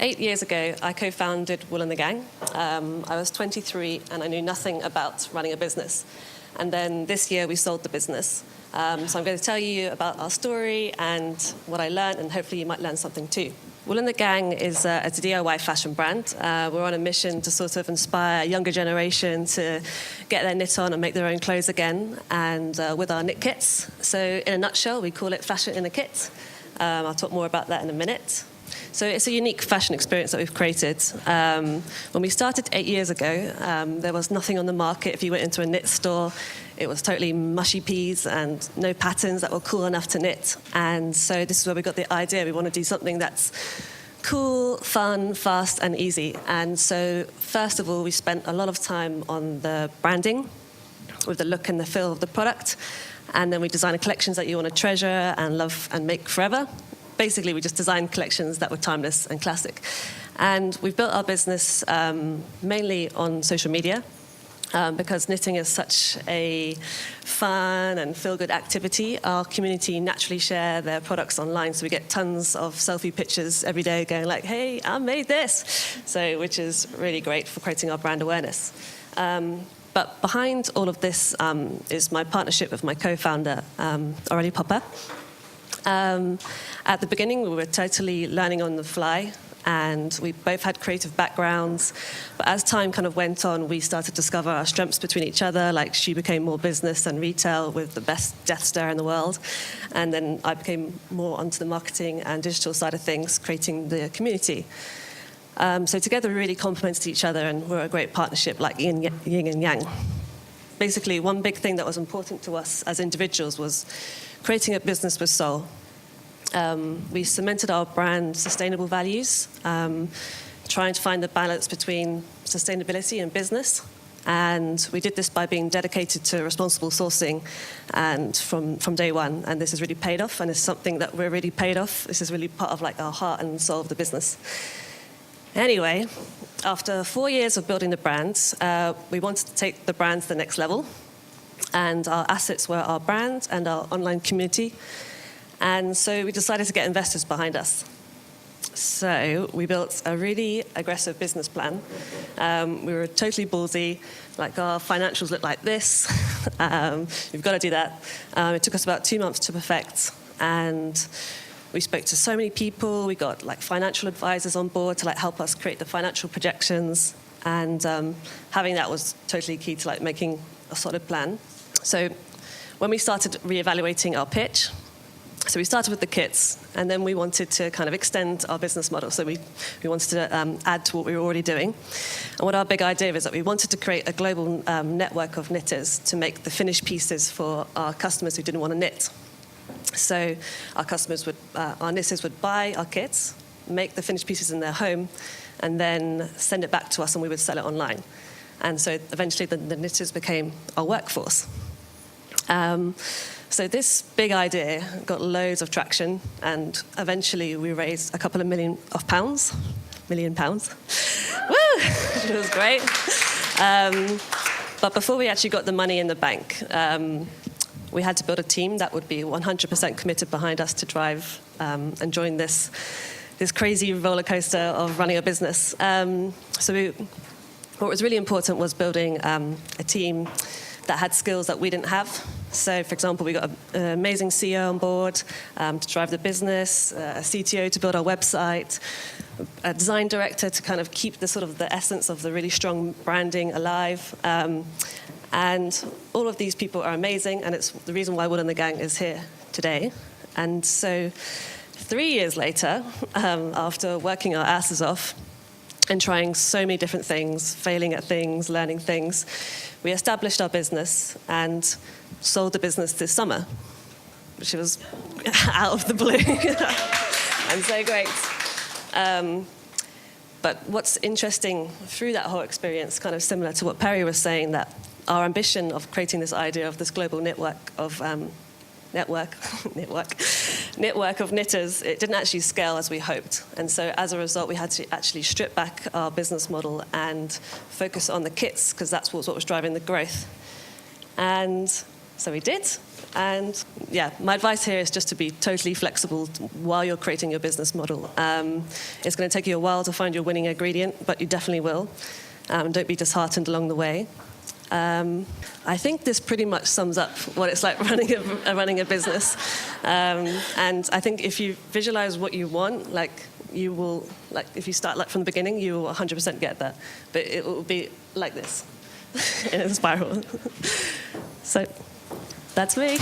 8 years ago, I co-founded Wool and the Gang. I was 23 and I knew nothing about running a business. And then this year we sold the business. So I'm going to tell you about our story and what I learned, and hopefully you might learn something too. Wool and the Gang is a DIY fashion brand. We're on a mission to sort of inspire a younger generation to get their knit on and make their own clothes again, and with our knit kits. So in a nutshell, we call it fashion in a kit. I'll talk more about that in a minute. So it's a unique fashion experience that we've created. When we started 8 years ago, there was nothing on the market. If you went into a knit store, it was totally mushy peas and no patterns that were cool enough to knit. And so this is where we got the idea. We want to do something that's cool, fun, fast, and easy. And so first of all, we spent a lot of time on the branding, with the look and the feel of the product. And then we designed collections that you want to treasure and love and make forever. Basically, we just designed collections that were timeless and classic. And we've built our business mainly on social media because knitting is such a fun and feel-good activity. Our community naturally share their products online, so we get tons of selfie pictures every day going like, hey, I made this, so which is really great for creating our brand awareness. But behind all of this is my partnership with my co-founder, Aurélie Popper. At the beginning, we were totally learning on the fly, and we both had creative backgrounds. But as time kind of went on, we started to discover our strengths between each other. Like, she became more business and retail with the best death stare in the world. And then I became more onto the marketing and digital side of things, creating the community. So together we really complemented each other, and we're a great partnership, like yin and yang. Basically, one big thing that was important to us as individuals was creating a business with soul. We cemented our brand sustainable values, trying to find the balance between sustainability and business. And we did this by being dedicated to responsible sourcing and from day one. And this has really paid off, and it's something that we're really paid off. This is really part of like our heart and soul of the business. Anyway, after 4 years of building the brand, we wanted to take the brand to the next level. And our assets were our brand and our online community. And so we decided to get investors behind us. So we built a really aggressive business plan. We were totally ballsy. Like, our financials look like this. We've got to do that. It took us about 2 months to perfect. And we spoke to so many people. We got like financial advisors on board to like help us create the financial projections. And having that was totally key to like making a solid plan. So when we started reevaluating our pitch, so we started with the kits, and then we wanted to kind of extend our business model. So we wanted to add to what we were already doing. And what our big idea is that we wanted to create a global network of knitters to make the finished pieces for our customers who didn't want to knit. So our customers our knitters would buy our kits, make the finished pieces in their home, and then send it back to us, and we would sell it online. And so eventually the knitters became our workforce. So this big idea got loads of traction, and eventually we raised a couple of million pounds. Woo! It was great. But before we actually got the money in the bank, we had to build a team that would be 100% committed behind us to drive and join this crazy roller coaster of running a business. What was really important was building a team that had skills that we didn't have. So, for example, we got an amazing CEO on board to drive the business, a CTO to build our website, a design director to kind of keep the essence of the really strong branding alive. And all of these people are amazing, and it's the reason why Wool and the Gang is here today. And so 3 years later, after working our asses off and trying so many different things, failing at things, learning things, we established our business and sold the business this summer, which was out of the blue and so great. But what's interesting through that whole experience, kind of similar to what Perry was saying, that our ambition of creating this idea of this global network of knitters, it didn't actually scale as we hoped. And so as a result, we had to actually strip back our business model and focus on the kits, because that's what was driving the growth. And so we did. And yeah, my advice here is just to be totally flexible while you're creating your business model. It's going to take you a while to find your winning ingredient, but you definitely will. Don't be disheartened along the way. I think this pretty much sums up what it's like running a business. And I think if you visualize what you want, you will, if you start from the beginning, you will 100% get that. But it will be like this, in a spiral. So that's me.